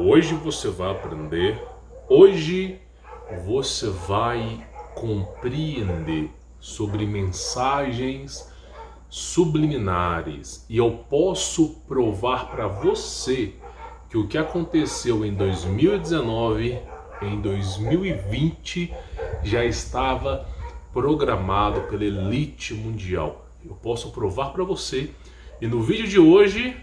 Hoje você vai aprender, hoje você vai compreender sobre mensagens subliminares. E eu posso provar para você que o que aconteceu em 2019, em 2020, já estava programado pela elite mundial. Eu posso provar para você. E no vídeo de hoje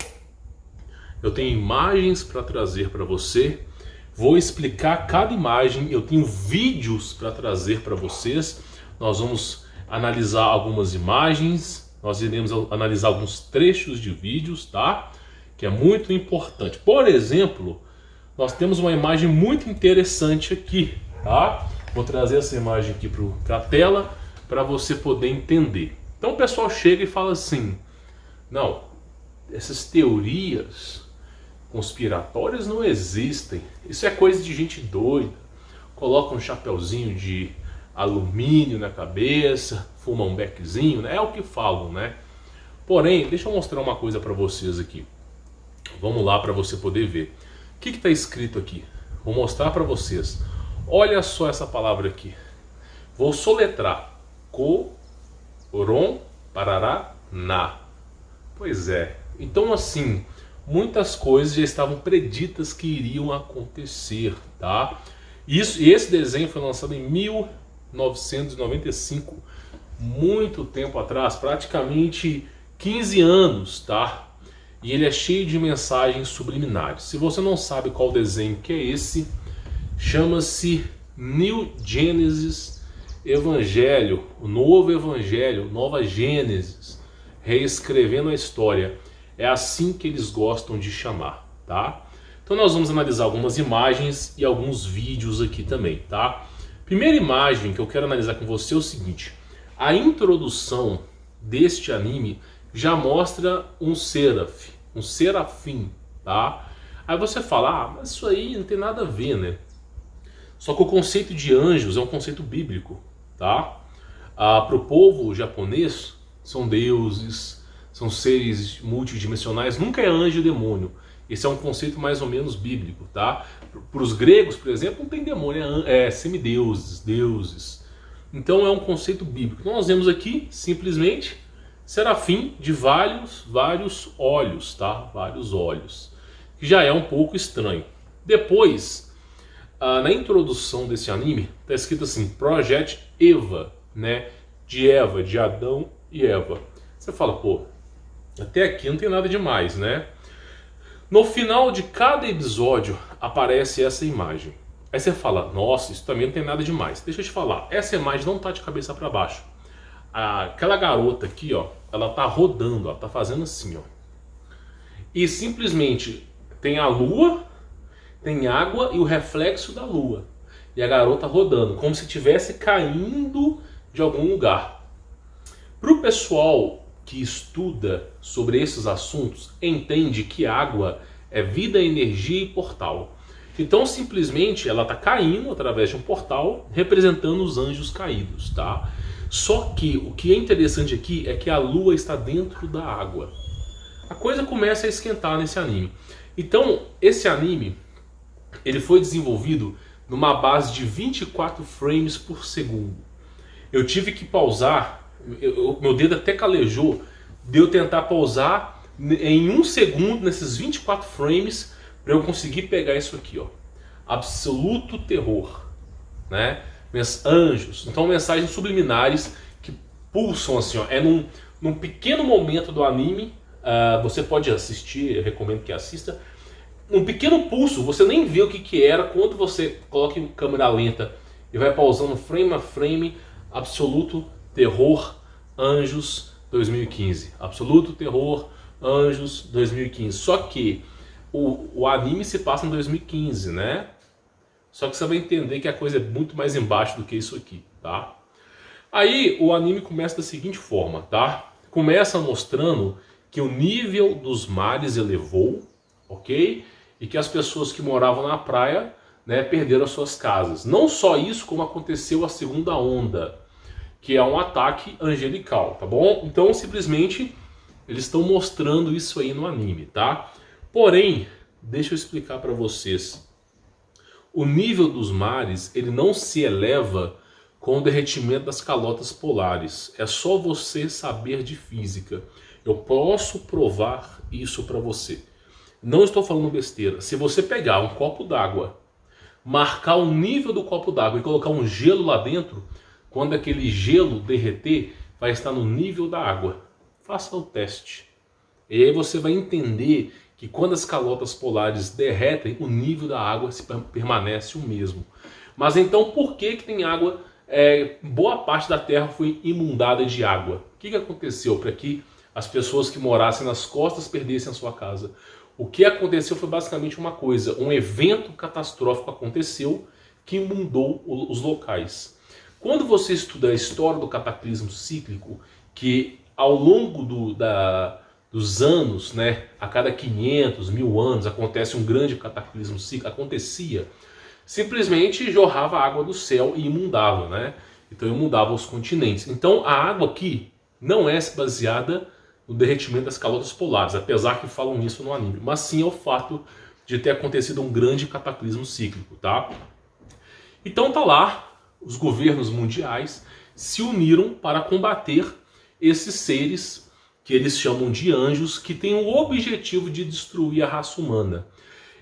eu tenho imagens para trazer para você. Vou explicar cada imagem. Eu tenho vídeos para trazer para vocês. Nós vamos analisar algumas imagens. Nós iremos analisar alguns trechos de vídeos, tá? Que é muito importante. Por exemplo, nós temos uma imagem muito interessante aqui, tá? Vou trazer essa imagem aqui para a tela para você poder entender. Então o pessoal chega e fala assim: não, essas teorias conspiratórias não existem. Isso é coisa de gente doida. Coloca um chapeuzinho de alumínio na cabeça, fuma um beckzinho, né? É o que falam, né? Porém, deixa eu mostrar uma coisa para vocês aqui. Vamos lá para você poder ver. O que está escrito aqui? Vou mostrar para vocês. Olha só essa palavra aqui. Vou soletrar. Coron Parará Na. Pois é. Então assim, muitas coisas já estavam preditas que iriam acontecer, tá? Esse desenho foi lançado em 1995, muito tempo atrás, praticamente 15 anos, tá? E ele é cheio de mensagens subliminares. Se você não sabe qual desenho que é esse, chama-se New Genesis Evangelho, o novo Evangelho, Nova Gênesis, reescrevendo a história. É assim que eles gostam de chamar, tá? Então nós vamos analisar algumas imagens e alguns vídeos aqui também, tá? Primeira imagem que eu quero analisar com você é o seguinte: a introdução deste anime já mostra um serafim, tá? Aí você fala: ah, mas isso aí não tem nada a ver, né? Só que o conceito de anjos é um conceito bíblico, tá? Para o povo japonês, são deuses, são seres multidimensionais, nunca é anjo e demônio. Esse é um conceito mais ou menos bíblico, tá? Para os gregos, por exemplo, não tem demônio, é semideuses, deuses. Então é um conceito bíblico. Então nós vemos aqui, simplesmente, serafim de vários olhos, tá? Vários olhos. Que já é um pouco estranho. Depois, na introdução desse anime, está escrito assim: Project Eva, né? De Eva, de Adão e Eva. Você fala, pô, até aqui não tem nada demais, né? No final de cada episódio aparece essa imagem. Aí você fala, nossa, isso também não tem nada demais. Deixa eu te falar, essa imagem não tá de cabeça para baixo. Aquela garota aqui, ó, ela tá rodando, ela tá fazendo assim, ó. E simplesmente tem a lua, tem água e o reflexo da lua. E a garota rodando, como se estivesse caindo de algum lugar. Para o pessoal que estuda sobre esses assuntos, entende que água é vida, energia e portal. Então simplesmente ela está caindo através de um portal, representando os anjos caídos, tá? Só que o que é interessante aqui é que a lua está dentro da água. A coisa começa a esquentar nesse anime. Então esse anime, ele foi desenvolvido numa base de 24 frames por segundo. Eu tive que pausar, meu dedo até calejou de eu tentar pausar em 1 segundo nesses 24 frames para eu conseguir pegar isso aqui, ó. Absoluto terror, né? Anjos, então mensagens subliminares que pulsam assim, ó. É num pequeno momento do anime, você pode assistir, eu recomendo que assista. Um pequeno pulso, você nem vê o que era quando você coloca em câmera lenta e vai pausando frame a frame. Absoluto terror, Anjos 2015. Absoluto terror, Anjos 2015. Só que o anime se passa em 2015, né? Só que você vai entender que a coisa é muito mais embaixo do que isso aqui, tá? Aí o anime começa da seguinte forma, tá? Começa mostrando que o nível dos mares elevou, ok? E que as pessoas que moravam na praia, né, perderam as suas casas. Não só isso, como aconteceu a segunda onda, que é um ataque angelical, tá bom? Então simplesmente eles estão mostrando isso aí no anime, tá? Porém, Deixa eu explicar para vocês. O nível dos mares, ele não se eleva com o derretimento das calotas polares. É só você saber de física. Eu posso provar isso para você. Não estou falando besteira. Se você pegar um copo d'água, marcar o nível do copo d'água e colocar um gelo lá dentro, quando aquele gelo derreter, vai estar no nível da água. Faça o teste. E aí você vai entender que quando as calotas polares derretem, o nível da água permanece o mesmo. Mas então por que tem água? Boa parte da Terra foi inundada de água. O que aconteceu para que as pessoas que morassem nas costas perdessem a sua casa? O que aconteceu foi basicamente uma coisa. Um evento catastrófico aconteceu que inundou os locais. Quando você estuda a história do cataclismo cíclico, que ao longo dos anos, né, a cada 500, 1000 anos, acontece um grande cataclismo cíclico, acontecia, simplesmente jorrava água do céu e inundava, né? Então inundava os continentes. Então a água aqui não é baseada no derretimento das calotas polares, apesar que falam isso no anime, mas sim ao fato de ter acontecido um grande cataclismo cíclico, tá? Então tá lá, os governos mundiais se uniram para combater esses seres que eles chamam de anjos, que têm o objetivo de destruir a raça humana.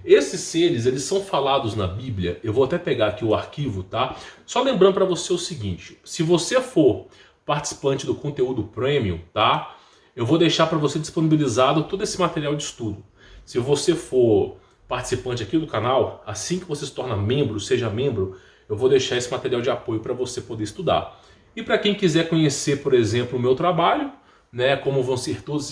Esses seres, eles são falados na Bíblia. Eu vou até pegar aqui o arquivo, tá? Só lembrando para você o seguinte: se você for participante do conteúdo premium, tá? Eu vou deixar para você disponibilizado todo esse material de estudo. Se você for participante aqui do canal, assim que você se torna membro, seja membro, eu vou deixar esse material de apoio para você poder estudar. E para quem quiser conhecer, por exemplo, o meu trabalho, né, como vão ser todos,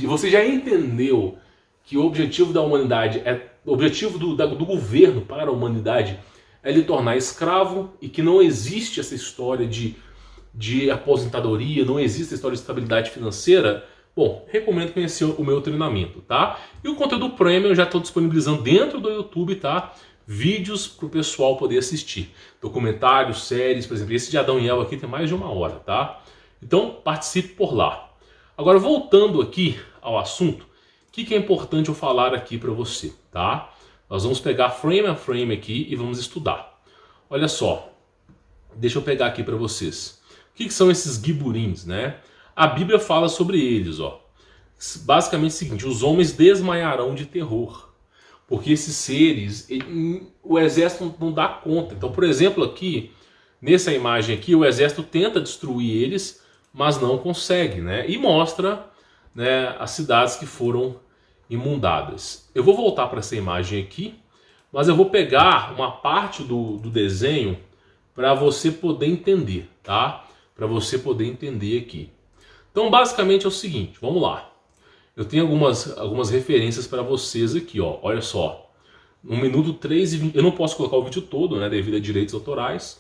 você já entendeu que o objetivo da humanidade, o objetivo do governo para a humanidade é lhe tornar escravo, e que não existe essa história de aposentadoria, não existe a história de estabilidade financeira. Bom, recomendo conhecer o meu treinamento, tá? E o conteúdo premium eu já estou disponibilizando dentro do YouTube, tá? Vídeos para o pessoal poder assistir. Documentários, séries, por exemplo, esse de Adão e Eva aqui tem mais de 1 hora, tá? Então participe por lá. Agora, voltando aqui ao assunto, o que é importante eu falar aqui para você, tá? Nós vamos pegar frame a frame aqui e vamos estudar. Olha só, deixa eu pegar aqui para vocês. O que são esses giburins, né? A Bíblia fala sobre eles, ó. Basicamente é o seguinte: os homens desmaiarão de terror, porque esses seres, o exército não dá conta. Então, por exemplo, aqui, nessa imagem aqui, o exército tenta destruir eles, mas não consegue, né? E mostra, né, as cidades que foram inundadas. Eu vou voltar para essa imagem aqui, mas eu vou pegar uma parte do desenho para você poder entender, tá? Para você poder entender aqui. Então, basicamente é o seguinte, vamos lá. Eu tenho algumas referências para vocês aqui, ó. Olha só. No minuto 3:20, eu não posso colocar o vídeo todo, né, devido a direitos autorais.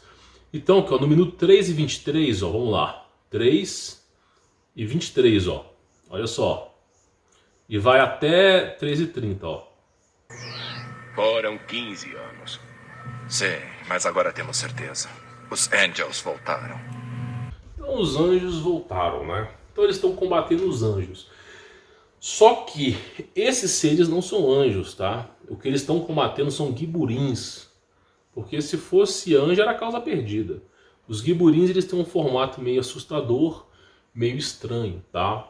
Então, aqui, ó, no minuto 3:23, ó, vamos lá. 3:23, ó. Olha só. E vai até 3:30, ó. Foram 15 anos. Sim, mas agora temos certeza. Os Angels voltaram. Então os anjos voltaram, né? Então eles estão combatendo os anjos. Só que esses seres não são anjos, tá? O que eles estão combatendo são giburins. Porque se fosse anjo era causa perdida. Os giburins, eles têm um formato meio assustador, meio estranho, tá?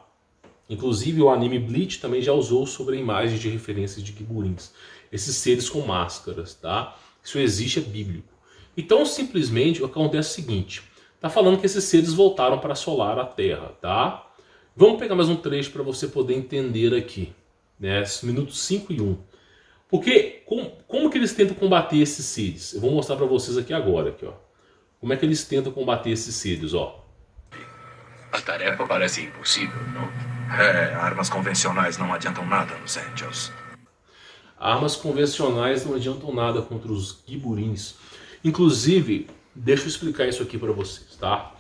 Inclusive o anime Bleach também já usou sobre imagens de referências de giburins. Esses seres com máscaras, tá? Isso existe, é bíblico. Então simplesmente acontece o seguinte: tá falando que esses seres voltaram para assolar a Terra, tá? Vamos pegar mais um trecho para você poder entender aqui, né? Minutos 5 e 1. Porque como que eles tentam combater esses seres? Eu vou mostrar para vocês aqui agora, aqui, ó. Como é que eles tentam combater esses seres, ó. A tarefa parece impossível, não? Armas convencionais não adiantam nada nos Angels. Armas convencionais não adiantam nada contra os giburins. Inclusive, deixa eu explicar isso aqui para vocês, tá?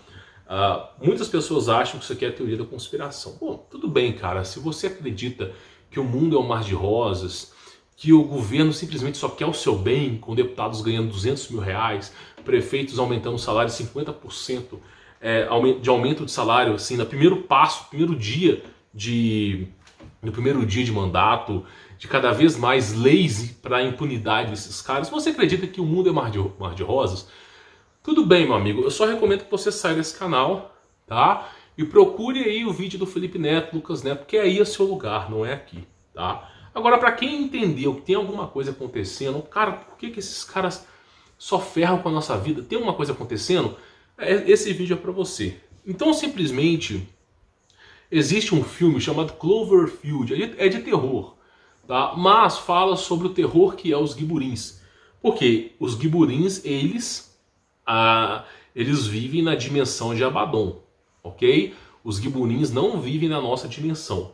Muitas pessoas acham que isso aqui é a teoria da conspiração. Bom, tudo bem, cara. Se você acredita que o mundo é um mar de rosas, que o governo simplesmente só quer o seu bem, com deputados ganhando 200 mil reais, prefeitos aumentando o salário 50%, de aumento de salário, assim, no primeiro passo, no primeiro dia de mandato, de cada vez mais lazy para a impunidade desses caras. Se você acredita que o mundo é mar de rosas, tudo bem, meu amigo. Eu só recomendo que você saia desse canal, tá? E procure aí o vídeo do Felipe Neto, Lucas Neto, porque aí é seu lugar, não é aqui, tá? Agora, para quem entendeu que tem alguma coisa acontecendo, cara, por que esses caras só ferram com a nossa vida? Tem alguma coisa acontecendo? Esse vídeo é para você. Então, simplesmente, existe um filme chamado Cloverfield, é de terror, tá? Mas fala sobre o terror que é os Giburins. Porque os Giburins, eles vivem na dimensão de Abaddon, ok? Os Giburins não vivem na nossa dimensão.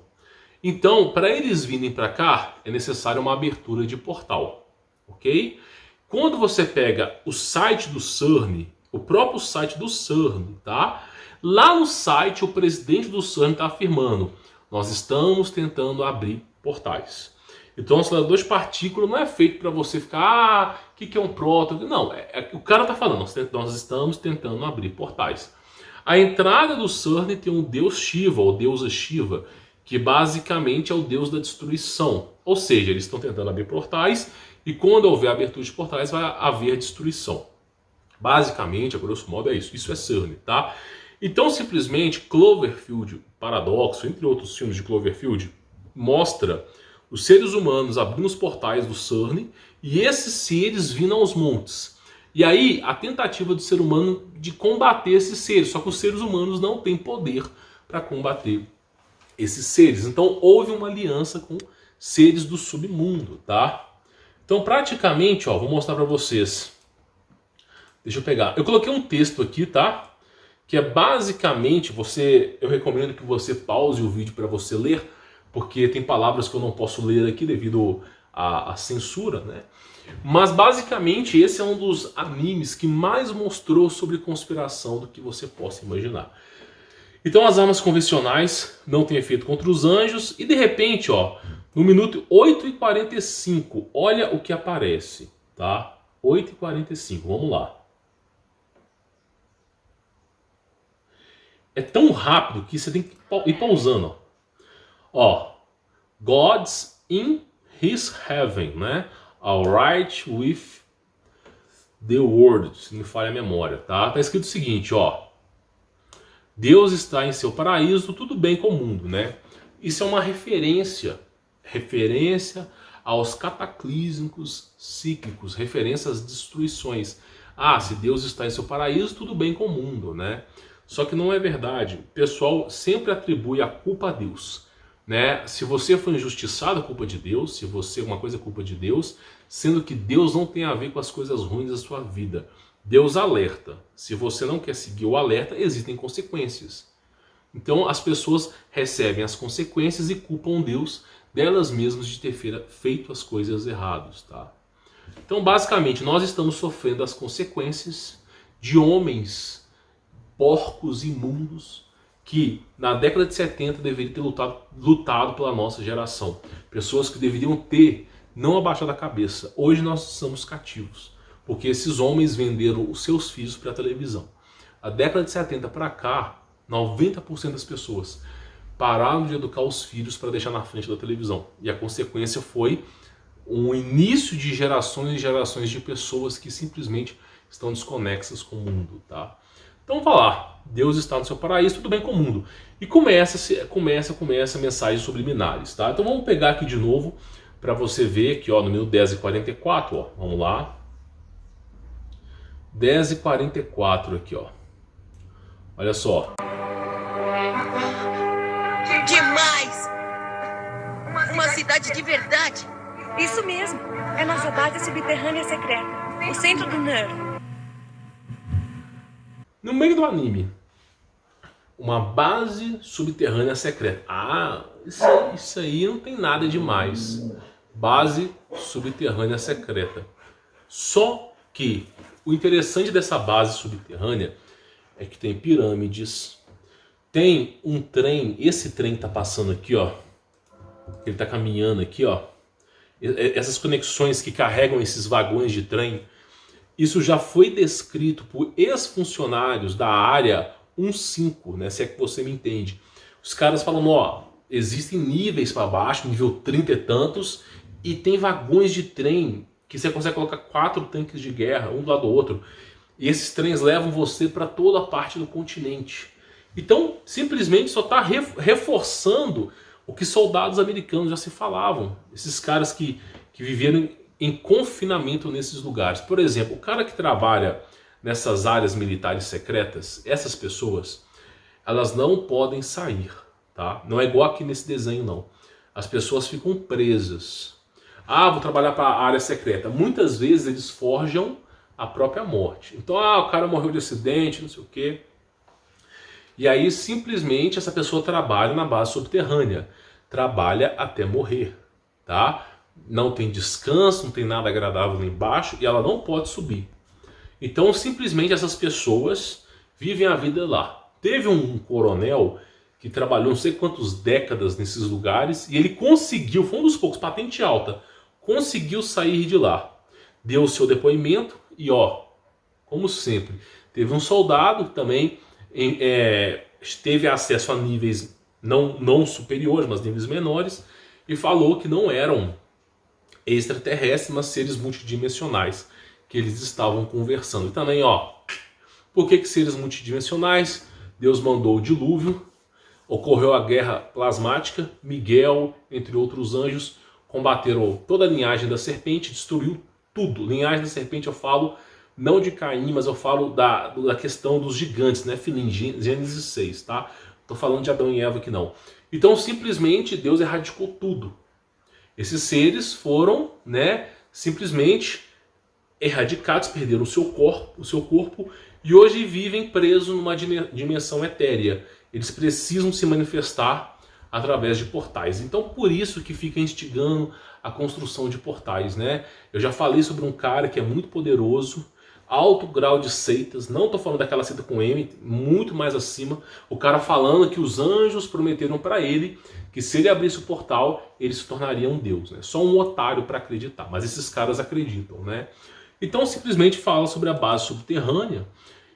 Então, para eles virem para cá, é necessário uma abertura de portal, ok? Quando você pega o site do CERN, o próprio site do CERN, tá? Lá no site, o presidente do CERN está afirmando: nós estamos tentando abrir portais. Então, o acelerador de partículas não é feito para você ficar, o que é um próton? Não, o cara está falando, nós estamos tentando abrir portais. A entrada do CERN tem um deus Shiva, ou deusa Shiva, que basicamente é o deus da destruição. Ou seja, eles estão tentando abrir portais, e quando houver abertura de portais, vai haver destruição. Basicamente, a grosso modo, é isso. Isso é CERN, tá? Então, simplesmente, Cloverfield Paradoxo, entre outros filmes de Cloverfield, mostra os seres humanos abrindo os portais do CERN e esses seres vindo aos montes. E aí, a tentativa do ser humano de combater esses seres, só que os seres humanos não têm poder para combater esses seres. Então, houve uma aliança com seres do submundo, tá? Então, praticamente, ó, vou mostrar para vocês. Deixa eu pegar. Eu coloquei um texto aqui, tá? Que é basicamente, eu recomendo que você pause o vídeo para você ler, porque tem palavras que eu não posso ler aqui devido à censura, né? Mas basicamente esse é um dos animes que mais mostrou sobre conspiração do que você possa imaginar. Então as armas convencionais não têm efeito contra os anjos e de repente, ó, no minuto 8h45, olha o que aparece, tá? 8h45, vamos lá. É tão rápido que você tem que ir pausando, ó. God's in his heaven, né? Alright with the world, se não me falha a memória, tá? Tá escrito o seguinte, ó. Deus está em seu paraíso, tudo bem com o mundo, né? Isso é uma referência aos cataclísmicos cíclicos, referência às destruições. Ah, se Deus está em seu paraíso, tudo bem com o mundo, né? Só que não é verdade. O pessoal sempre atribui a culpa a Deus, né? Se você foi injustiçado, é culpa de Deus. Se você uma coisa é culpa de Deus, sendo que Deus não tem a ver com as coisas ruins da sua vida. Deus alerta. Se você não quer seguir o alerta, existem consequências. Então as pessoas recebem as consequências e culpam Deus delas mesmas de ter feito as coisas erradas, tá? Então basicamente nós estamos sofrendo as consequências de homens porcos, imundos, que na década de 70 deveriam ter lutado pela nossa geração. Pessoas que deveriam ter não abaixado a cabeça. Hoje nós somos cativos, porque esses homens venderam os seus filhos para a televisão. A década de 70 para cá, 90% das pessoas pararam de educar os filhos para deixar na frente da televisão. E a consequência foi um início de gerações e gerações de pessoas que simplesmente estão desconexas com o mundo, tá? Então vamos lá, Deus está no seu paraíso, tudo bem com o mundo. E começa mensagens subliminares, tá? Então vamos pegar aqui de novo para você ver aqui, ó, no minuto 10h44, ó, vamos lá. 10h44 aqui, ó. Olha só. Demais! Uma cidade de verdade. Isso mesmo, é nossa base subterrânea secreta, o centro do NERV. No meio do anime, uma base subterrânea secreta. Ah, isso aí não tem nada demais. Base subterrânea secreta. Só que o interessante dessa base subterrânea é que tem pirâmides, tem um trem, esse trem que tá passando aqui, ó, ele tá caminhando aqui, ó, essas conexões que carregam esses vagões de trem. Isso já foi descrito por ex-funcionários da área 15, né? Se é que você me entende. Os caras falam, ó, existem níveis para baixo, nível 30 e tantos, E tem vagões de trem que você consegue colocar 4 tanques de guerra, um do lado do outro. E esses trens levam você para toda a parte do continente. Então, simplesmente só está reforçando o que soldados americanos já se falavam. Esses caras que viveram em confinamento nesses lugares. Por exemplo, o cara que trabalha nessas áreas militares secretas, essas pessoas, elas não podem sair, tá? Não é igual aqui nesse desenho, não. As pessoas ficam presas. Ah, vou trabalhar para a área secreta. Muitas vezes eles forjam a própria morte. Então, o cara morreu de acidente, não sei o quê. E aí, simplesmente, essa pessoa trabalha na base subterrânea. Trabalha até morrer, tá? Não tem descanso, não tem nada agradável lá embaixo e ela não pode subir. Então, simplesmente, essas pessoas vivem a vida lá. Teve um coronel que trabalhou não sei quantas décadas nesses lugares e ele conseguiu, foi um dos poucos, patente alta, conseguiu sair de lá. Deu o seu depoimento e, como sempre, teve um soldado que também teve acesso a níveis não superiores, mas níveis menores, e falou que não eram extraterrestres, mas seres multidimensionais que eles estavam conversando. E também, por que seres multidimensionais? Deus mandou o dilúvio, ocorreu a guerra plasmática, Miguel, entre outros anjos, combateram toda a linhagem da serpente, destruiu tudo. Linhagem da serpente eu falo não de Caim, mas eu falo da questão dos gigantes, né? Gênesis 6, tá? Tô falando de Adão e Eva aqui não. Então simplesmente Deus erradicou tudo. Esses seres foram, né, simplesmente erradicados, perderam o seu corpo e hoje vivem presos numa dimensão etérea. Eles precisam se manifestar através de portais. Então por isso que fica instigando a construção de portais, né? Eu já falei sobre um cara que é muito poderoso, alto grau de seitas, não estou falando daquela seita com M, muito mais acima, o cara falando que os anjos prometeram para ele que se ele abrisse o portal, ele se tornaria um deus, né? Só um otário para acreditar, mas esses caras acreditam, né? Então simplesmente fala sobre a base subterrânea,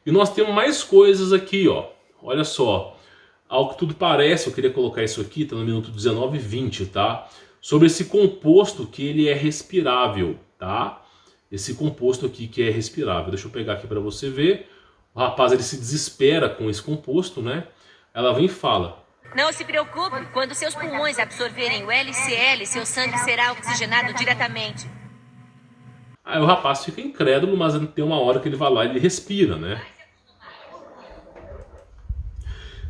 e nós temos mais coisas aqui, olha só, ao que tudo parece, eu queria colocar isso aqui, está no minuto 19 e 20, tá? Sobre esse composto que ele é respirável, tá? Esse composto aqui que é respirável. Deixa eu pegar aqui para você ver. O rapaz ele se desespera com esse composto, né? Ela vem e fala: não se preocupe, quando seus pulmões absorverem o LCL, seu sangue será oxigenado diretamente. Aí o rapaz fica incrédulo, mas tem uma hora que ele vai lá e ele respira, né?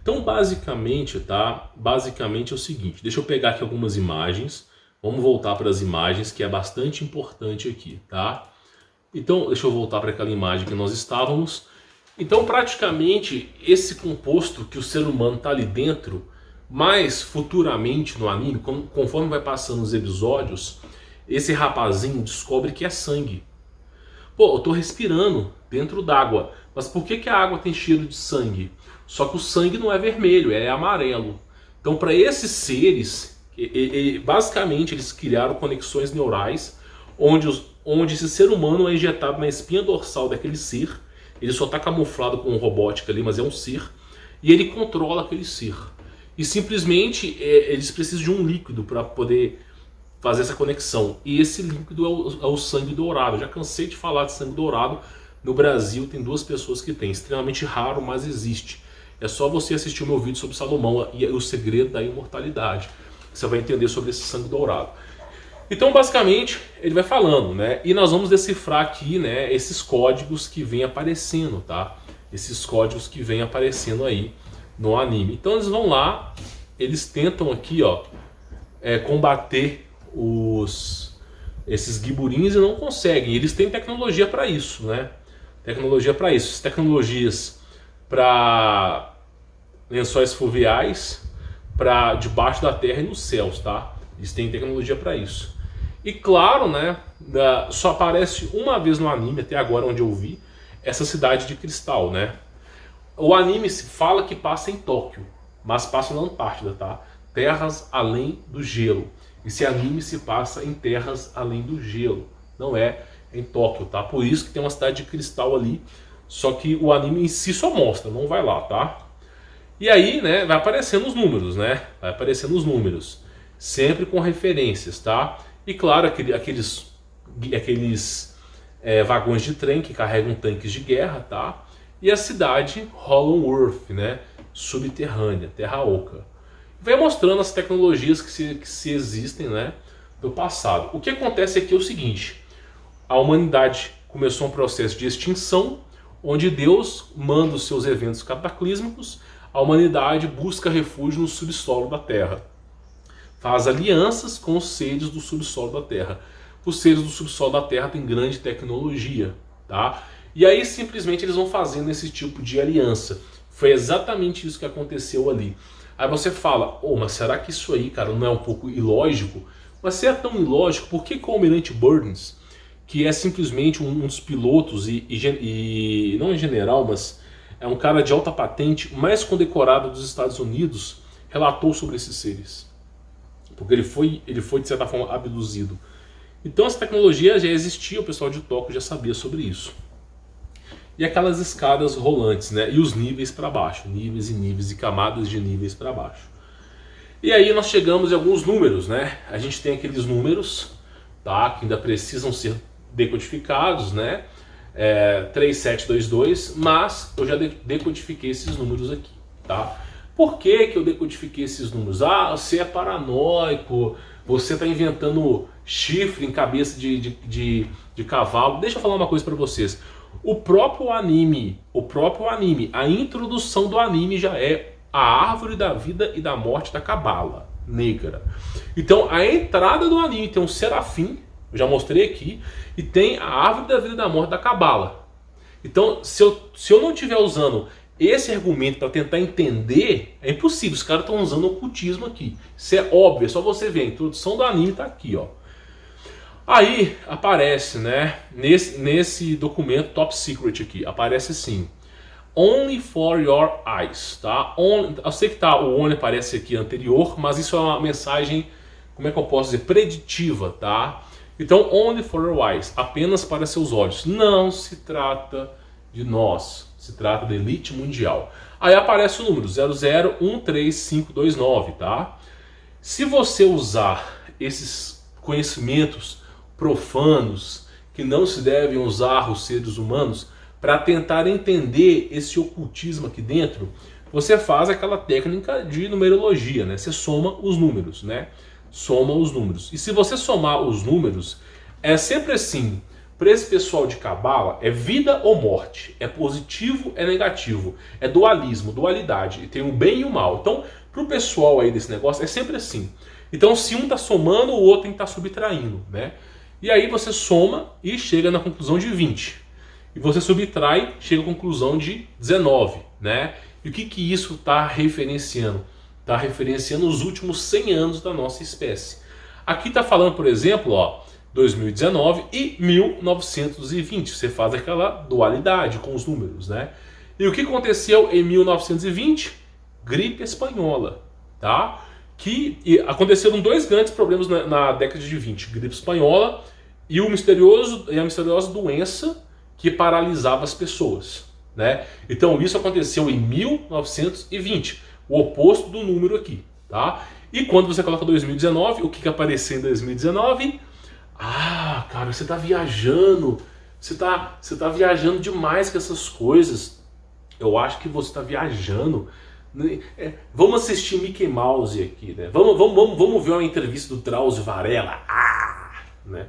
Então basicamente, tá? Basicamente é o seguinte, deixa eu pegar aqui algumas imagens. Vamos voltar para as imagens, que é bastante importante aqui, tá? Então, deixa eu voltar para aquela imagem que nós estávamos. Então, praticamente, esse composto que o ser humano está ali dentro, mais futuramente no anime, conforme vai passando os episódios, esse rapazinho descobre que é sangue. Pô, eu tô respirando dentro d'água, mas por que a água tem cheiro de sangue? Só que o sangue não é vermelho, é amarelo. Então, para esses seres, basicamente, eles criaram conexões neurais, onde esse ser humano é injetado na espinha dorsal daquele ser. Ele só está camuflado com robótica ali, mas é um ser. E ele controla aquele ser. E simplesmente eles precisam de um líquido para poder fazer essa conexão. E esse líquido é o sangue dourado. Eu já cansei de falar de sangue dourado. No Brasil tem 2 pessoas que têm. Extremamente raro, mas existe. É só você assistir o meu vídeo sobre Salomão e o segredo da imortalidade. Você vai entender sobre esse sangue dourado. Então, basicamente, ele vai falando, né? E nós vamos decifrar aqui, né, esses códigos que vêm aparecendo, tá? Esses códigos que vêm aparecendo aí no anime. Então, eles vão lá, eles tentam aqui, combater esses giburins e não conseguem. Eles têm tecnologia para isso, né? Tecnologia para isso. Tecnologias para lençóis fluviais, para debaixo da terra e nos céus, tá? Eles têm tecnologia para isso. E claro, né, só aparece uma vez no anime, até agora onde eu vi, essa cidade de cristal, né? O anime se fala que passa em Tóquio, mas passa na Antártida, tá? Terras além do gelo. Esse anime se passa em terras além do gelo, não é em Tóquio, tá? Por isso que tem uma cidade de cristal ali, só que o anime em si só mostra, não vai lá, tá? E aí, né, vai aparecendo os números, né? Vai aparecendo os números. Sempre com referências, tá? E claro, aqueles vagões de trem que carregam tanques de guerra, tá? E a cidade Hollow Earth, né? Subterrânea, Terra Oca. Vai mostrando as tecnologias que se existem, né? Do passado. O que acontece aqui é o seguinte: a humanidade começou um processo de extinção, onde Deus manda os seus eventos cataclísmicos, a humanidade busca refúgio no subsolo da Terra. Faz alianças com os seres do subsolo da Terra. Os seres do subsolo da Terra têm grande tecnologia, tá? E aí simplesmente eles vão fazendo esse tipo de aliança. Foi exatamente isso que aconteceu ali. Aí você fala, mas será que isso aí, cara, não é um pouco ilógico? Mas se é tão ilógico, por que o Almirante Burns, que é simplesmente um dos pilotos e não é general, mas é um cara de alta patente mais condecorado dos Estados Unidos, relatou sobre esses seres? Porque ele foi de certa forma abduzido. Então essa tecnologia já existia, o pessoal de Tóquio já sabia sobre isso. E aquelas escadas rolantes, né? E os níveis para baixo, níveis e níveis e camadas de níveis para baixo. E aí nós chegamos em alguns números, né? A gente tem aqueles números, tá? Que ainda precisam ser decodificados, né? 3722, mas eu já decodifiquei esses números aqui, tá? Por que eu decodifiquei esses números? Você é paranoico, você está inventando chifre em cabeça de cavalo. Deixa eu falar uma coisa para vocês. O próprio anime, a introdução do anime já é a árvore da vida e da morte da Cabala Negra. Então a entrada do anime tem um serafim, eu já mostrei aqui, e tem a árvore da vida e da morte da Cabala. Então se eu não estiver usando esse argumento para tentar entender, é impossível. Os caras estão usando ocultismo aqui. Isso é óbvio, é só você ver. A introdução do anime está aqui, ó. Aí aparece, né, nesse documento Top Secret aqui, aparece assim: Only for your eyes, tá? Eu sei que tá, o only aparece aqui anterior, mas isso é uma mensagem, como é que eu posso dizer, preditiva, tá? Então, only for your eyes, apenas para seus olhos. Não se trata de nós, se trata da elite mundial. Aí aparece o número 0013529, tá? Se você usar esses conhecimentos profanos que não se devem usar os seres humanos para tentar entender esse ocultismo aqui dentro, você faz aquela técnica de numerologia, né? Você soma os números, né? Soma os números. E se você somar os números, é sempre assim. Para esse pessoal de Cabala, é vida ou morte, é positivo, é negativo, é dualismo, dualidade, tem o bem e o mal. Então, para o pessoal aí desse negócio, é sempre assim. Então, se um está somando, o outro tem que estar subtraindo, né? E aí você soma e chega na conclusão de 20. E você subtrai, chega à conclusão de 19, né? E o que isso está referenciando? Está referenciando os últimos 100 anos da nossa espécie. Aqui está falando, por exemplo, ó, 2019 e 1920. Você faz aquela dualidade com os números, né? E o que aconteceu em 1920? Gripe espanhola, tá? Que aconteceram dois grandes problemas na década de 20. Gripe espanhola e a misteriosa doença que paralisava as pessoas, né? Então isso aconteceu em 1920. O oposto do número aqui, tá? E quando você coloca 2019, o que apareceu em 2019? Cara, você tá viajando. Você tá viajando demais com essas coisas. Eu acho que você tá viajando. Vamos assistir Mickey Mouse aqui, né? Vamos ver uma entrevista do Drauzio Varela. Né?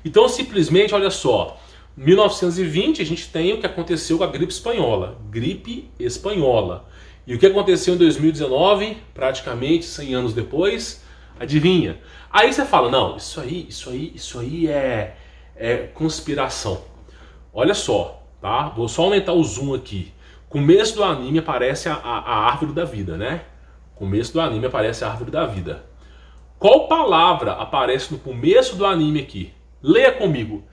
Então, simplesmente, olha só. 1920 a gente tem o que aconteceu com a gripe espanhola. Gripe espanhola. E o que aconteceu em 2019, praticamente 100 anos depois? Adivinha? Aí você fala, não, isso aí é conspiração. Olha só, tá? Vou só aumentar o zoom aqui. Começo do anime aparece a árvore da vida, né? Começo do anime aparece a árvore da vida. Qual palavra aparece no começo do anime aqui? Leia comigo.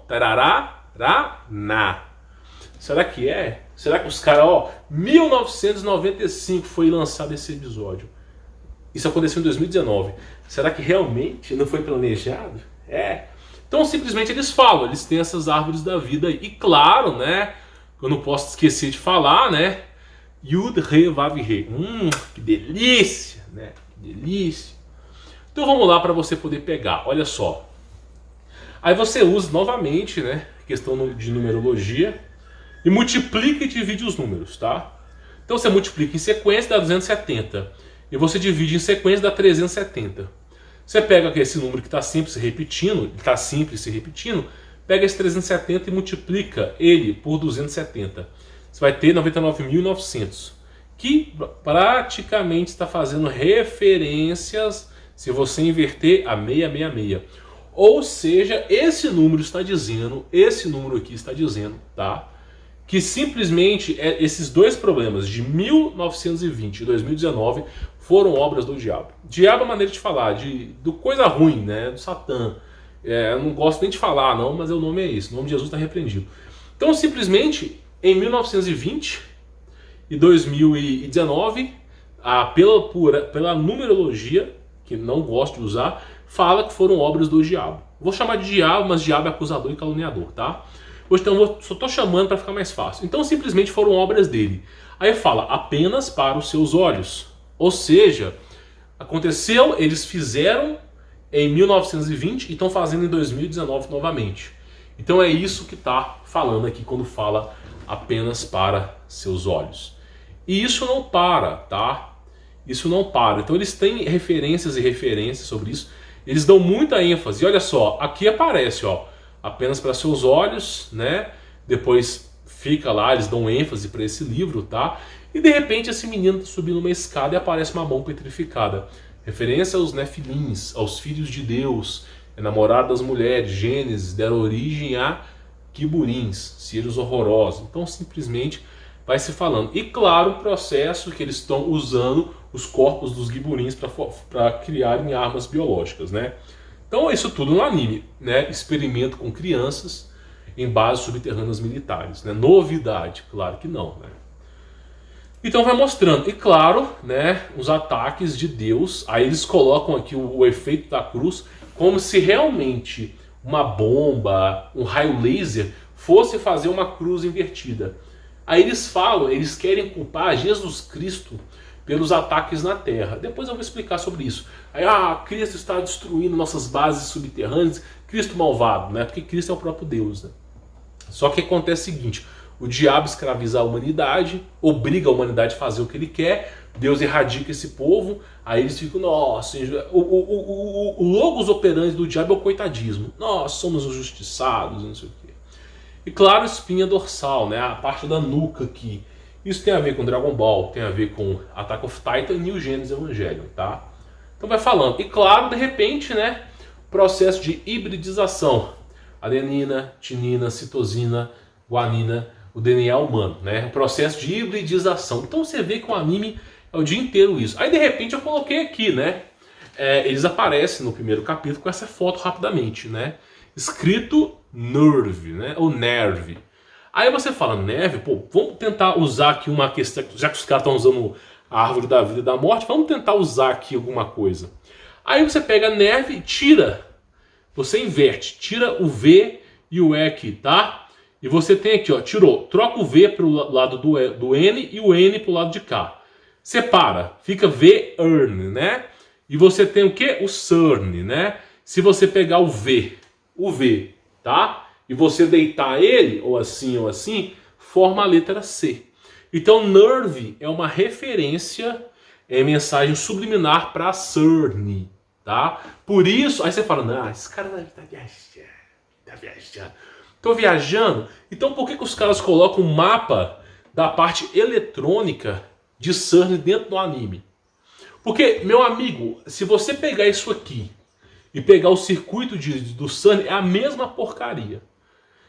Tarará, Será que é? Será que os caras, 1995 foi lançado esse episódio. Isso aconteceu em 2019. Será que realmente não foi planejado? Então simplesmente eles falam, eles têm essas árvores da vida. E claro, né? Eu não posso esquecer de falar, né? Yud, Re, Vav, Re. Que delícia, né? Que delícia. Então vamos lá para você poder pegar, olha só. Aí você usa novamente, né, questão de numerologia, e multiplica e divide os números, tá? Então você multiplica em sequência, dá 270, e você divide em sequência, dá 370. Você pega esse número que está sempre se repetindo, pega esse 370 e multiplica ele por 270. Você vai ter 99.900, que praticamente está fazendo referências, se você inverter, a 666. Ou seja, esse número aqui está dizendo, tá? Que simplesmente esses dois problemas de 1920 e 2019 foram obras do diabo. Diabo é a maneira de falar, do coisa ruim, né? Do Satã. Eu não gosto nem de falar, não, mas o nome é esse. O nome de Jesus está repreendido. Então, simplesmente, em 1920 e 2019, pela numerologia, que não gosto de usar, fala que foram obras do diabo. Vou chamar de diabo, mas diabo é acusador e caluniador, tá? Então eu só estou chamando para ficar mais fácil. Então simplesmente foram obras dele. Aí fala, apenas para os seus olhos. Ou seja, aconteceu, eles fizeram em 1920 e estão fazendo em 2019 novamente. Então é isso que está falando aqui quando fala apenas para seus olhos. E isso não para, tá? Isso não para. Então eles têm referências e referências sobre isso. Eles dão muita ênfase. E olha só, aqui aparece, ó, apenas para seus olhos, né? Depois fica lá, eles dão ênfase para esse livro, tá? E de repente esse menino tá subindo uma escada e aparece uma mão petrificada. Referência aos nefilins, aos filhos de Deus, namorado das mulheres, Gênesis, deram origem a quiburins, seres horrorosos. Então simplesmente vai se falando. E claro, o processo que eles estão usando os corpos dos giburins para criarem armas biológicas, né? Então isso tudo no anime, né? Experimento com crianças em bases subterrâneas militares, né? Novidade, claro que não, né? Então vai mostrando, e claro, né, os ataques de Deus. Aí eles colocam aqui o efeito da cruz como se realmente uma bomba, um raio laser fosse fazer uma cruz invertida. Aí eles falam, eles querem culpar Jesus Cristo pelos ataques na Terra. Depois eu vou explicar sobre isso. Aí, Cristo está destruindo nossas bases subterrâneas, Cristo malvado, né? Porque Cristo é o próprio Deus, né? Só que acontece o seguinte, o diabo escraviza a humanidade, obriga a humanidade a fazer o que ele quer, Deus erradica esse povo, aí eles ficam, nossa, o logos operandi do diabo é o coitadismo. Nós somos os justiçados, não sei o quê. E claro, espinha dorsal, né? A parte da nuca aqui. Isso tem a ver com Dragon Ball, tem a ver com Attack of Titan e o Gênesis Evangelion, tá? Então vai falando. E claro, de repente, né? Processo de hibridização. Adenina, tinina, citosina, guanina, o DNA humano, né? Processo de hibridização. Então você vê que o anime é o dia inteiro isso. Aí de repente eu coloquei aqui, né? Eles aparecem no primeiro capítulo com essa foto rapidamente, né? Escrito Nerve, né? Ou Nerve. Aí você fala, Nerve, pô, vamos tentar usar aqui uma questão, já que os caras estão usando a árvore da vida e da morte, vamos tentar usar aqui alguma coisa. Aí você pega Nerve e tira, você inverte, tira o V e o E aqui, tá? E você tem aqui, ó, troca o V para o lado do N e o N para o lado de cá. Separa, fica V-Earn, né? E você tem o que? O CERN, né? Se você pegar o V, tá? E você deitar ele, ou assim, forma a letra C. Então, Nerve é uma referência, mensagem subliminar para CERN, tá? Por isso, aí você fala, não, esse cara tá viajando. Tô viajando? Então por que os caras colocam um mapa da parte eletrônica de CERN dentro do anime? Porque, meu amigo, se você pegar isso aqui e pegar o circuito do CERN, é a mesma porcaria.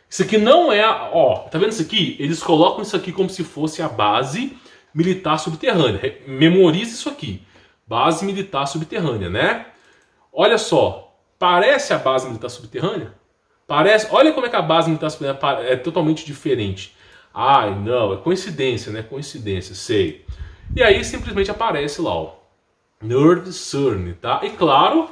Isso aqui não é, ó, tá vendo isso aqui? Eles colocam isso aqui como se fosse a base militar subterrânea. Memorize isso aqui. Base militar subterrânea, né? Olha só, parece a base militar subterrânea? Parece, olha como é que a base militar subterrânea é totalmente diferente. Ai, não, é coincidência, né? Coincidência, sei. E aí simplesmente aparece lá, ó, Nerve CERN, tá? E claro,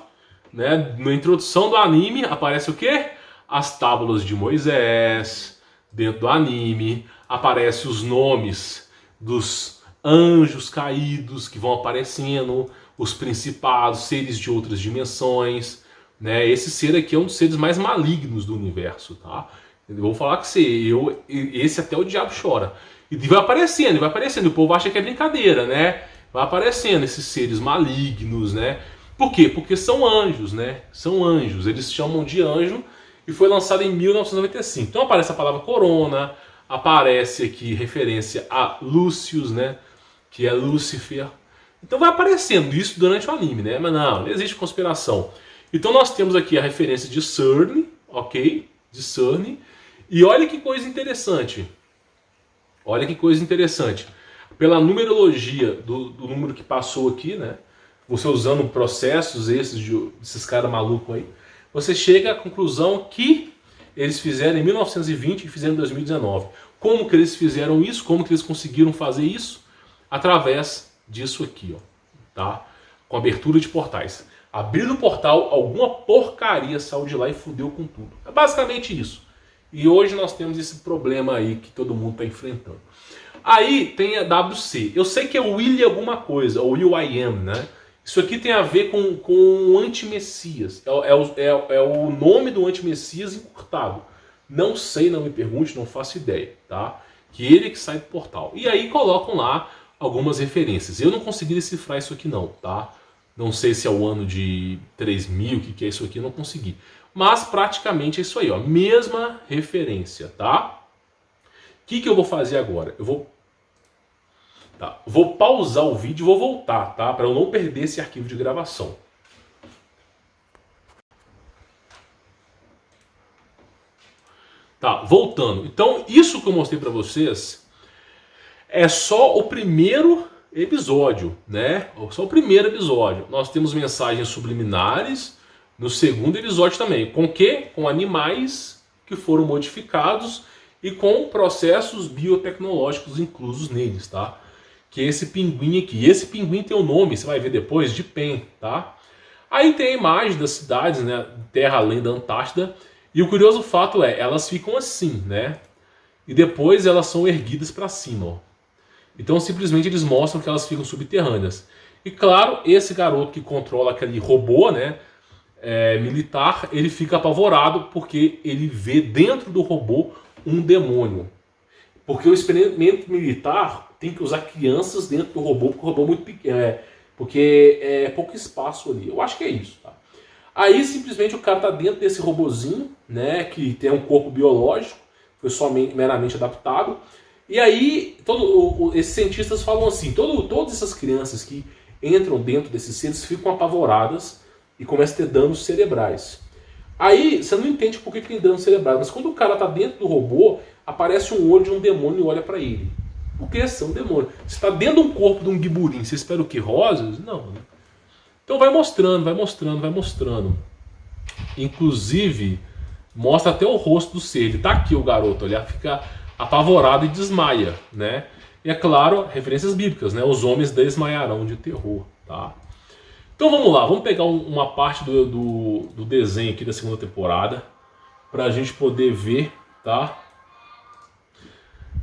né, na introdução do anime aparece o quê? As tábuas de Moisés. Dentro do anime aparecem os nomes dos anjos caídos que vão aparecendo, os principados, seres de outras dimensões, né? Esse ser aqui é um dos seres mais malignos do universo, tá? Eu vou falar que esse até o diabo chora. E vai aparecendo, e o povo acha que é brincadeira, né? Vai aparecendo esses seres malignos, né? Por quê? Porque são anjos, né? São anjos, eles chamam de anjo, e foi lançado em 1995. Então aparece a palavra corona, aparece aqui referência a Lúcius, né? Que é Lúcifer. Então vai aparecendo isso durante o anime, né? Mas não existe conspiração. Então nós temos aqui a referência de CERN, ok? De CERN. E olha que coisa interessante. Olha que coisa interessante. Pela numerologia do número que passou aqui, né? Você usando processos desses caras malucos aí, você chega à conclusão que eles fizeram em 1920 e fizeram em 2019. Como que eles fizeram isso? Como que eles conseguiram fazer isso? Através disso aqui, ó, tá? Com abertura de portais. Abriu o portal, alguma porcaria saiu de lá e fudeu com tudo. É basicamente isso. E hoje nós temos esse problema aí que todo mundo está enfrentando. Aí tem a WC. Eu sei que é Will alguma coisa, ou Will I Am, né? Isso aqui tem a ver com o anti-messias. É o nome do anti-messias encurtado. Não sei, não me pergunte, não faço ideia, tá? Que ele que sai do portal. E aí colocam lá algumas referências. Eu não consegui decifrar isso aqui não, tá? Não sei se é o ano de 3000, o que é isso aqui, eu não consegui. Mas praticamente é isso aí, ó. Mesma referência, tá? O que eu vou fazer agora? Eu vou pausar o vídeo e vou voltar, tá? Para eu não perder esse arquivo de gravação. Tá, voltando. Então, isso que eu mostrei para vocês é só o primeiro episódio, né? Só o primeiro episódio. Nós temos mensagens subliminares no segundo episódio também. Com o quê? Com animais que foram modificados e com processos biotecnológicos inclusos neles, tá? Que é esse pinguim aqui. Esse pinguim tem um nome, você vai ver depois, de Pen, tá? Aí tem a imagem das cidades, né? Terra além da Antártida. E o curioso fato é, elas ficam assim, né? E depois elas são erguidas para cima, ó. Então simplesmente eles mostram que elas ficam subterrâneas. E claro, esse garoto que controla aquele robô, né, militar, ele fica apavorado porque ele vê dentro do robô um demônio. Porque o experimento militar tem que usar crianças dentro do robô, porque o robô é muito pequeno, porque é pouco espaço ali. Eu acho que é isso, tá? Aí simplesmente o cara tá dentro desse robozinho, né, que tem um corpo biológico, foi somente meramente adaptado. E aí esses cientistas falam assim, todas essas crianças que entram dentro desses seres ficam apavoradas e começam a ter danos cerebrais. Aí você não entende por que tem danos cerebrais, mas quando o cara tá dentro do robô, aparece um olho de um demônio e olha para ele. Porque são demônios. Você está dentro de um corpo de um guiburim, você espera o que? Rosas? Não, né? Então vai mostrando. Inclusive, mostra até o rosto do ser. Ele tá aqui, o garoto, ele fica apavorado e desmaia, né? E é claro, referências bíblicas, né? Os homens desmaiarão de terror, tá? Então vamos lá, vamos pegar uma parte do desenho aqui da segunda temporada pra gente poder ver, tá?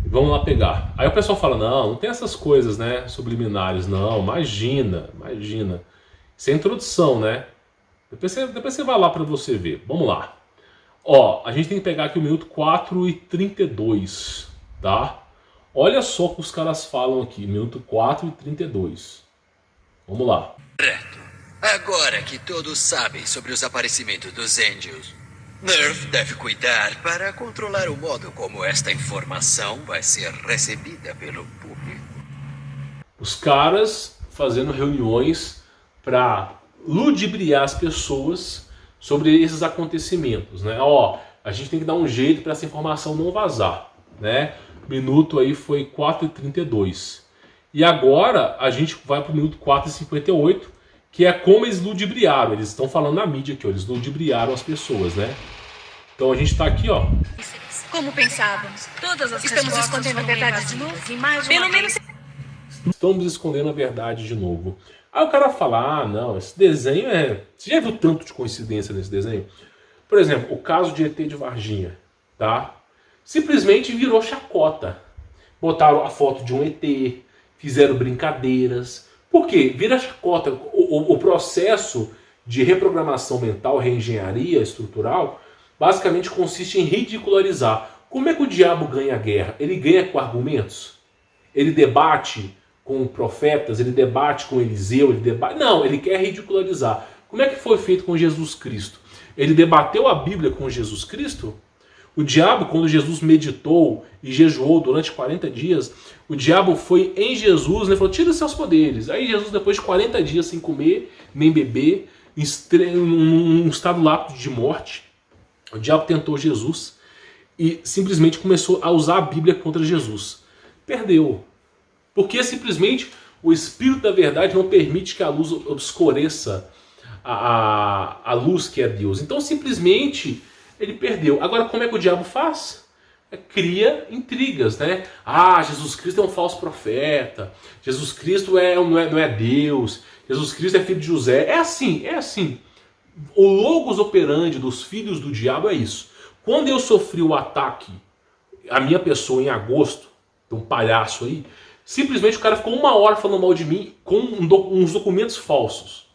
Vamos lá pegar. Aí o pessoal fala, não tem essas coisas, né, subliminares. Não, imagina. Isso é introdução, né? Depois você vai lá para você ver. Vamos lá. Ó, a gente tem que pegar aqui o minuto 4:32, tá? Olha só o que os caras falam aqui, minuto 4:32. Vamos lá. Agora que todos sabem sobre os aparecimentos dos Angels, Nerf deve cuidar para controlar o modo como esta informação vai ser recebida pelo público. Os caras fazendo reuniões para ludibriar as pessoas sobre esses acontecimentos, né? Ó, a gente tem que dar um jeito para essa informação não vazar, né? O minuto aí foi 4:32. E agora a gente vai para o minuto 4:58, que é como eles ludibriaram. Eles estão falando na mídia aqui, ó, eles ludibriaram as pessoas, né? Então a gente está aqui, ó. Como pensávamos. Todas as Estamos respostas escondendo a foram verdade de invadidas. novo. E mais Pelo uma menos vez. Estamos escondendo a verdade de novo. Aí o cara fala, ah, não, esse desenho é... Você já viu tanto de coincidência nesse desenho? Por exemplo, o caso de ET de Varginha, tá? Simplesmente virou chacota. Botaram a foto de um ET, fizeram brincadeiras. Por quê? Vira chacota. o processo de reprogramação mental, reengenharia estrutural, basicamente consiste em ridicularizar. Como é que o diabo ganha a guerra? Ele ganha com argumentos? Ele debate com profetas? Ele debate com Eliseu? Ele debate... Não, ele quer ridicularizar. Como é que foi feito com Jesus Cristo? Ele debateu a Bíblia com Jesus Cristo? O diabo, quando Jesus meditou e jejuou durante 40 dias, o diabo foi em Jesus, né, falou, tira seus poderes. Aí Jesus, depois de 40 dias sem comer, nem beber, um estado lápido de morte, o diabo tentou Jesus e simplesmente começou a usar a Bíblia contra Jesus. Perdeu. Porque simplesmente o Espírito da Verdade não permite que a luz obscureça a luz que é Deus. Então simplesmente ele perdeu. Agora como é que o diabo faz? Cria intrigas, né? Ah, Jesus Cristo é um falso profeta. Jesus Cristo não é Deus. Jesus Cristo é filho de José. É assim, é assim. O logos operandi dos filhos do diabo é isso. Quando eu sofri o ataque à minha pessoa em agosto, de um palhaço aí, simplesmente o cara ficou 1 hora falando mal de mim com uns documentos falsos.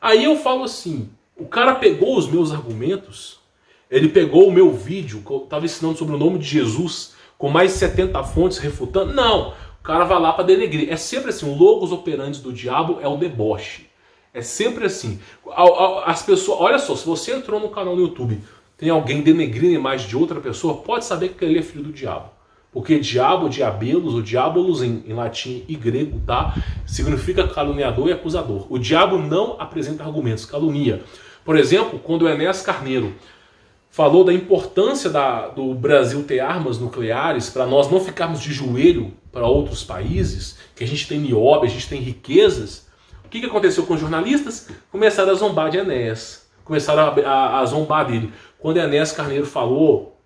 Aí eu falo assim, o cara pegou os meus argumentos, ele pegou o meu vídeo, que eu estava ensinando sobre o nome de Jesus, com mais de 70 fontes refutando. Não, o cara vai lá para denegrir. É sempre assim, o logos operandi do diabo é o deboche. É sempre assim. As pessoas, olha só, se você entrou no canal no YouTube, tem alguém denegrindo a imagem de outra pessoa, pode saber que ele é filho do diabo. Porque diabo, diabelos, o diabolos em latim e grego, tá? Significa caluniador e acusador. O diabo não apresenta argumentos, calunia. Por exemplo, quando o Enéas Carneiro falou da importância do Brasil ter armas nucleares para nós não ficarmos de joelho para outros países, que a gente tem nióbio, a gente tem riquezas, o que aconteceu com os jornalistas? Começaram a zombar de Enéas, começaram a zombar dele. Quando Enéas Carneiro falou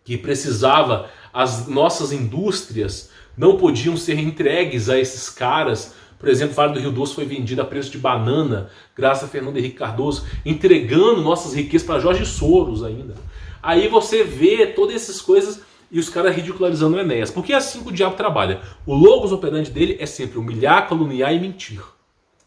que precisava, as nossas indústrias não podiam ser entregues a esses caras. Por exemplo, o Vale do Rio Doce foi vendido a preço de banana, graças a Fernando Henrique Cardoso, entregando nossas riquezas para Jorge Soros ainda. Aí você vê todas essas coisas e os caras ridicularizando o Enéas. Porque é assim que o diabo trabalha. O logos operandi dele é sempre humilhar, caluniar e mentir.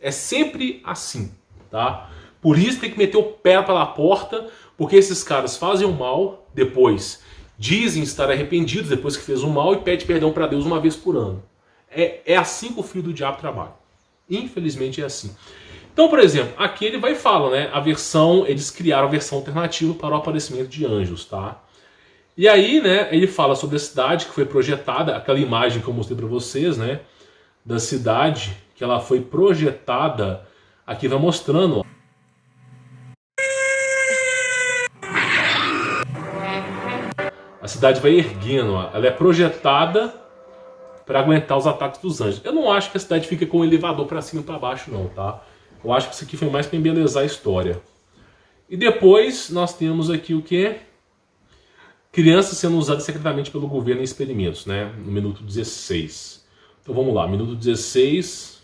É sempre assim, tá? Por isso tem que meter o pé pela porta, porque esses caras fazem o mal, depois dizem estar arrependidos depois que fez o mal e pede perdão para Deus uma vez por ano. É assim que o filho do diabo trabalha. Infelizmente é assim. Então, por exemplo, aqui ele vai e fala, né? Eles criaram a versão alternativa para o aparecimento de anjos, tá? E aí, né, ele fala sobre a cidade que foi projetada, aquela imagem que eu mostrei para vocês, né? Da cidade, que ela foi projetada, aqui vai mostrando, ó. A cidade vai erguendo, ó. Ela é projetada para aguentar os ataques dos anjos. Eu não acho que a cidade fica com um elevador para cima e para baixo não, tá? Eu acho que isso aqui foi mais para embelezar a história. E depois nós temos aqui o que? Crianças sendo usadas secretamente pelo governo em experimentos, né? No minuto 16. Então vamos lá, minuto 16.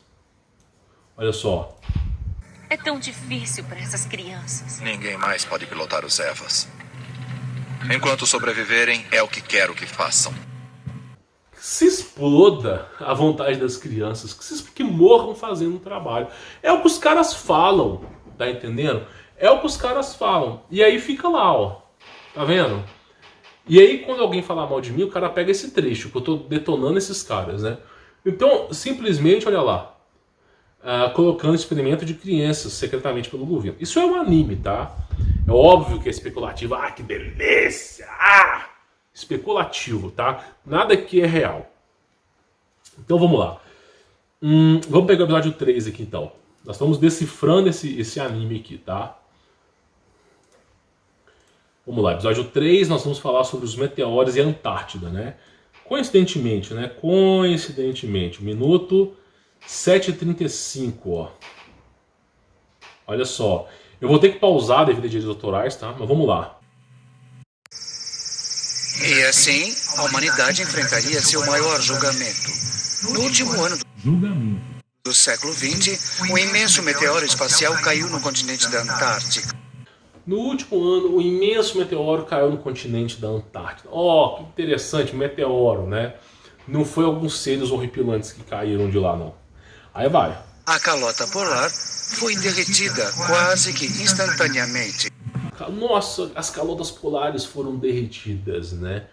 Olha só. É tão difícil para essas crianças. Ninguém mais pode pilotar os Evas. Enquanto sobreviverem, é o que quero que façam. Se exploda a vontade das crianças, que morram fazendo o trabalho. É o que os caras falam, tá entendendo? É o que os caras falam. E aí fica lá, ó. Tá vendo? E aí quando alguém falar mal de mim, o cara pega esse trecho, que eu tô detonando esses caras, né? Então, simplesmente, olha lá. Colocando experimento de crianças secretamente pelo governo. Isso é um anime, tá? É óbvio que é especulativo. Ah, que delícia! Ah! Especulativo, tá? Nada aqui é real. Então vamos lá. Vamos pegar o episódio 3 aqui então. Nós estamos decifrando esse anime aqui, tá? Vamos lá, episódio 3, nós vamos falar sobre os meteoros e a Antártida, né? Coincidentemente, né? Coincidentemente, minuto 7h35, ó. Olha só. Eu vou ter que pausar devido a direitos autorais, tá? Mas vamos lá. E assim, a humanidade enfrentaria seu maior julgamento. No último ano do século XX, um imenso meteoro espacial caiu no continente da Antártica. No último ano, um imenso meteoro caiu no continente da Antártida. Ó, que interessante, meteoro, né? Não foi alguns seres horripilantes que caíram de lá, não. Aí vai. A calota polar foi derretida quase que instantaneamente. Nossa, as calotas polares foram derretidas, né?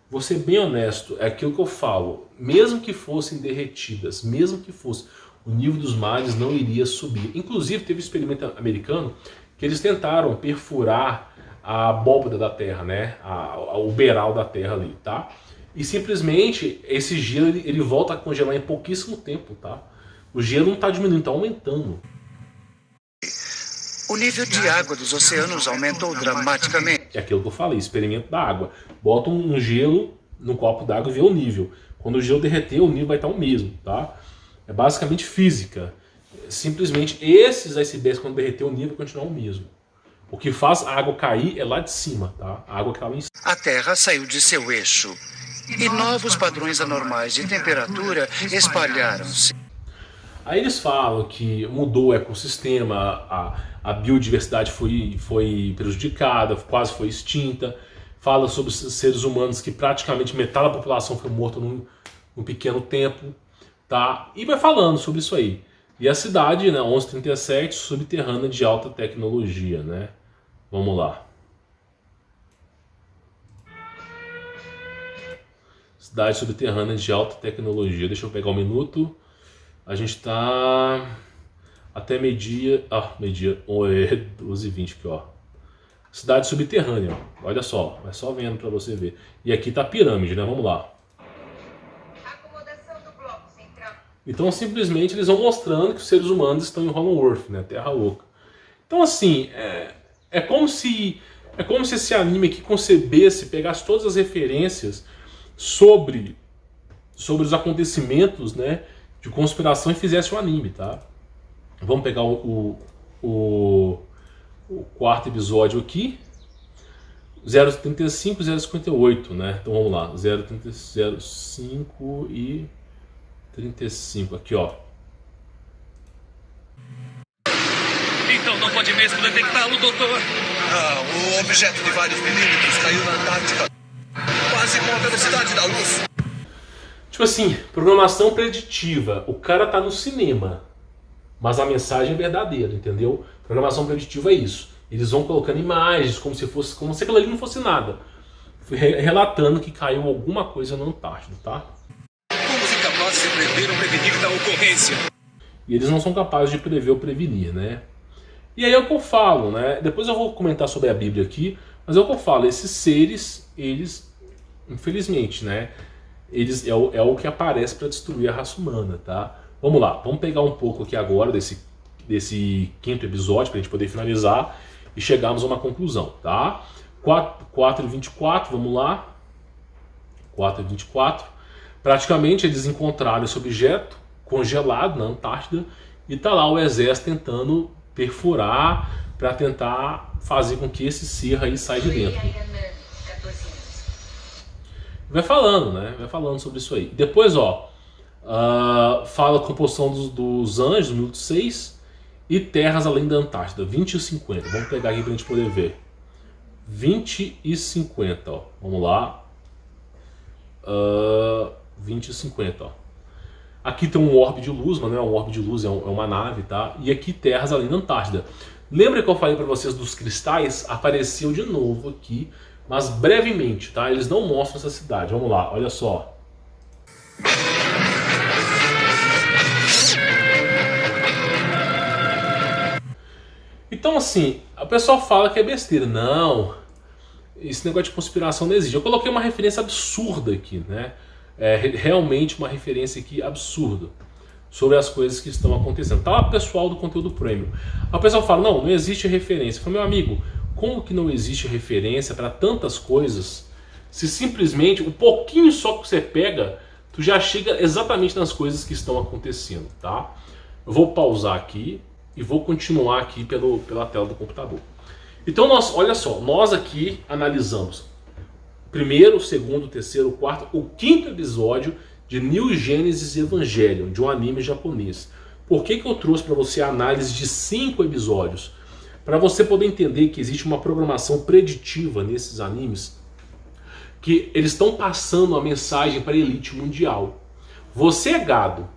Vou ser bem honesto, é aquilo que eu falo. Mesmo que fossem derretidas, mesmo que fosse, o nível dos mares não iria subir. Inclusive, teve um experimento americano que eles tentaram perfurar a abóbora da Terra, né? O beiral da Terra ali, tá? E simplesmente esse gelo ele volta a congelar em pouquíssimo tempo, tá? O gelo não está diminuindo, está aumentando. O nível de água dos oceanos aumentou dramaticamente. É aquilo que eu falei, experimento da água. Bota um gelo no copo d'água e vê o nível. Quando o gelo derreter, o nível vai estar o mesmo, tá? É basicamente física. Simplesmente esses icebergs, quando derreter, o nível vai continuar o mesmo. O que faz a água cair é lá de cima, tá? A água que está lá em cima. A Terra saiu de seu eixo e novos padrões anormais de temperatura espalharam-se. Aí eles falam que mudou o ecossistema, a biodiversidade foi prejudicada, quase foi extinta. Fala sobre os seres humanos que praticamente metade da população foi morta num pequeno tempo, tá? E vai falando sobre isso aí. E a cidade, né, 1137, subterrânea de alta tecnologia, né? Vamos lá. Cidade subterrânea de alta tecnologia. Deixa eu pegar um minuto. A gente tá até meio-dia. Meio-dia. 12h20 aqui, ó. Cidade subterrânea, ó. Olha só. Vai só vendo pra você ver. E aqui tá a pirâmide, né? Vamos lá. Então, simplesmente, eles vão mostrando que os seres humanos estão em Hollow Earth, né? Terra Oca. Então, assim, é como se esse anime aqui concebesse, pegasse todas as referências sobre os acontecimentos, né, de conspiração e fizesse um anime, tá? Vamos pegar o quarto episódio aqui. 035 e 058, né? Então vamos lá. 035 e 35, aqui, ó. Então não pode mesmo detectá-lo, doutor. O objeto de vários milímetros caiu na Antártica, quase com a velocidade da luz. Tipo assim, programação preditiva. O cara tá no cinema, mas a mensagem é verdadeira, entendeu? Programação preditiva é isso. Eles vão colocando imagens como se aquilo ali não fosse nada, relatando que caiu alguma coisa na Antártida, tá? Como se capaz de prever ou prevenir da ocorrência? E eles não são capazes de prever ou prevenir, né? E aí é o que eu falo, né? Depois eu vou comentar sobre a Bíblia aqui, mas é o que eu falo, esses seres, eles, infelizmente, né? Eles é o que aparece para destruir a raça humana, tá? Vamos lá, vamos pegar um pouco aqui agora desse quinto episódio para a gente poder finalizar e chegarmos a uma conclusão, tá? 4:24, vamos lá. 4:24. Praticamente eles encontraram esse objeto congelado na Antártida e tá lá o exército tentando perfurar para tentar fazer com que esse ser aí saia de dentro. Vai falando, né? Vai falando sobre isso aí. Depois, ó, fala a composição dos anjos, minuto 6, e terras além da Antártida, 20 e 50. Vamos pegar aqui pra gente poder ver. 20 e 50, ó. Vamos lá. 20 e 50, ó. Aqui tem um orbe de luz, mas não é um orbe de luz, é uma nave, tá? E aqui terras além da Antártida. Lembra que eu falei para vocês dos cristais? Apareceu de novo aqui, mas brevemente, tá? Eles não mostram essa cidade. Vamos lá, olha só. Então, assim, o pessoal fala que é besteira. Não, esse negócio de conspiração não existe. Eu coloquei uma referência absurda aqui, né? Realmente uma referência aqui absurda sobre as coisas que estão acontecendo. Tá lá o pessoal do conteúdo premium. Aí o pessoal fala, não existe referência. Eu falo, meu amigo, como que não existe referência para tantas coisas, se simplesmente um pouquinho só que você pega, tu já chega exatamente nas coisas que estão acontecendo, tá? Eu vou pausar aqui e vou continuar aqui pela tela do computador. Então, olha só, nós aqui analisamos o primeiro, o segundo, o terceiro, o quarto, o quinto episódio de New Genesis Evangelion, de um anime japonês. Por que eu trouxe para você a análise de 5 episódios? Para você poder entender que existe uma programação preditiva nesses animes, que eles estão passando a mensagem para a elite mundial. Você é gado,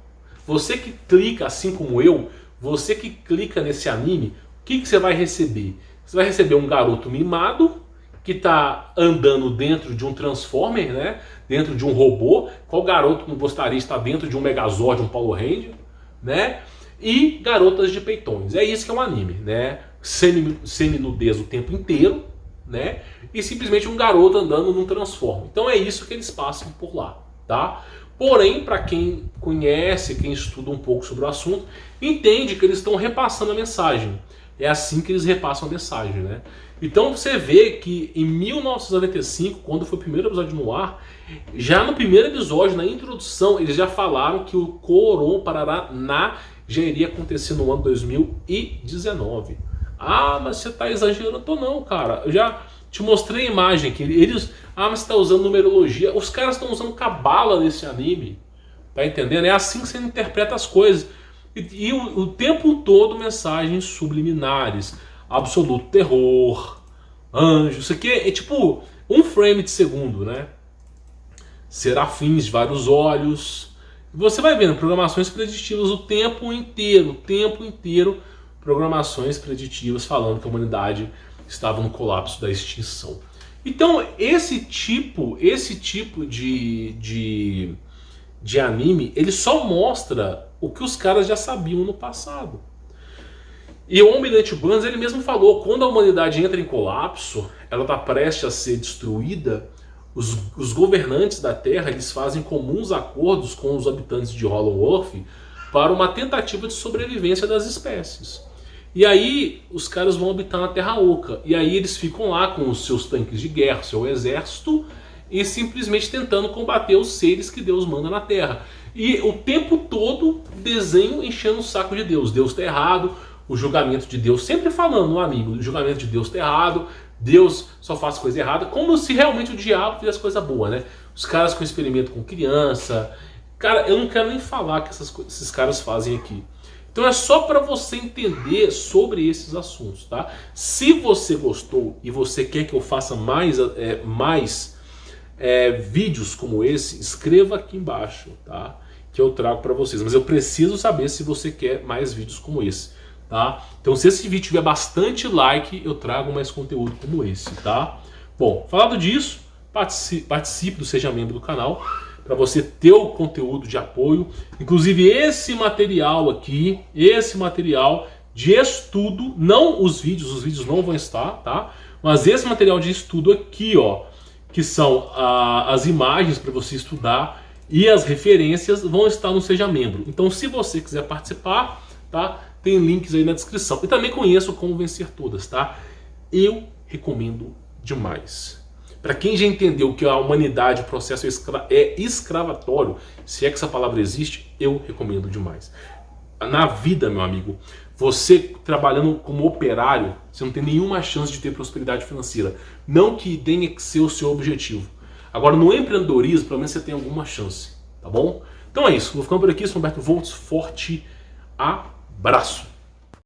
você que clica, assim como eu, você que clica nesse anime, o que você vai receber? Você vai receber um garoto mimado que está andando dentro de um Transformer, né? Dentro de um robô. Qual garoto não gostaria de estar dentro de um Megazord, um Power Ranger, né? E garotas de peitões. É isso que é um anime, né? Semi-nudez o tempo inteiro, né? E simplesmente um garoto andando num Transformer. Então é isso que eles passam por lá, tá? Porém, para quem conhece, quem estuda um pouco sobre o assunto, entende que eles estão repassando a mensagem. É assim que eles repassam a mensagem, né? Então você vê que em 1995, quando foi o primeiro episódio no ar, já no primeiro episódio, na introdução, eles já falaram que o Koron Paraná já iria acontecer no ano 2019. Ah, mas você tá exagerando? Tô não, cara. Eu já te mostrei a imagem que eles... Ah, mas você tá usando numerologia. Os caras estão usando cabala nesse anime. Tá entendendo? É assim que você interpreta as coisas. E o tempo todo mensagens subliminares. Absoluto terror. Anjo. Isso aqui é tipo um frame de segundo, né? Serafins de vários olhos. Você vai vendo programações preditivas o tempo inteiro. Programações preditivas falando que a humanidade estava no colapso da extinção. Então esse tipo de anime, ele só mostra o que os caras já sabiam no passado. E o Almirante Burns, ele mesmo falou, quando a humanidade entra em colapso, ela está prestes a ser destruída, os governantes da Terra, eles fazem comuns acordos com os habitantes de Hollow Earth para uma tentativa de sobrevivência das espécies. E aí os caras vão habitar na Terra Oca. E aí eles ficam lá com os seus tanques de guerra, seu exército, e simplesmente tentando combater os seres que Deus manda na Terra. E o tempo todo desenho enchendo o saco de Deus. Deus está errado, o julgamento de Deus, sempre falando no anime, o julgamento de Deus está errado, Deus só faz coisa errada, como se realmente o diabo fizesse coisa boa, né? Os caras com experimento com criança. Cara, eu não quero nem falar que esses caras fazem aqui. Então é só para você entender sobre esses assuntos, tá? Se você gostou e você quer que eu faça mais vídeos como esse, escreva aqui embaixo, tá? Que eu trago para vocês. Mas eu preciso saber se você quer mais vídeos como esse, tá? Então se esse vídeo tiver bastante like, eu trago mais conteúdo como esse, tá? Bom, falado disso, participe do Seja Membro do canal, para você ter o conteúdo de apoio. Inclusive esse material aqui, esse material de estudo, não os vídeos não vão estar, tá? Mas esse material de estudo aqui, ó, que são as imagens para você estudar e as referências vão estar no Seja Membro. Então se você quiser participar, tá? Tem links aí na descrição. E também conheço Como Vencer Todas, tá? Eu recomendo demais. Para quem já entendeu que a humanidade, o processo é escravatório, se é que essa palavra existe, eu recomendo demais. Na vida, meu amigo, você trabalhando como operário, você não tem nenhuma chance de ter prosperidade financeira. Não que tenha que ser o seu objetivo. Agora, no empreendedorismo, pelo menos você tem alguma chance, tá bom? Então é isso, vou ficando por aqui, sou Humberto Volts, forte abraço!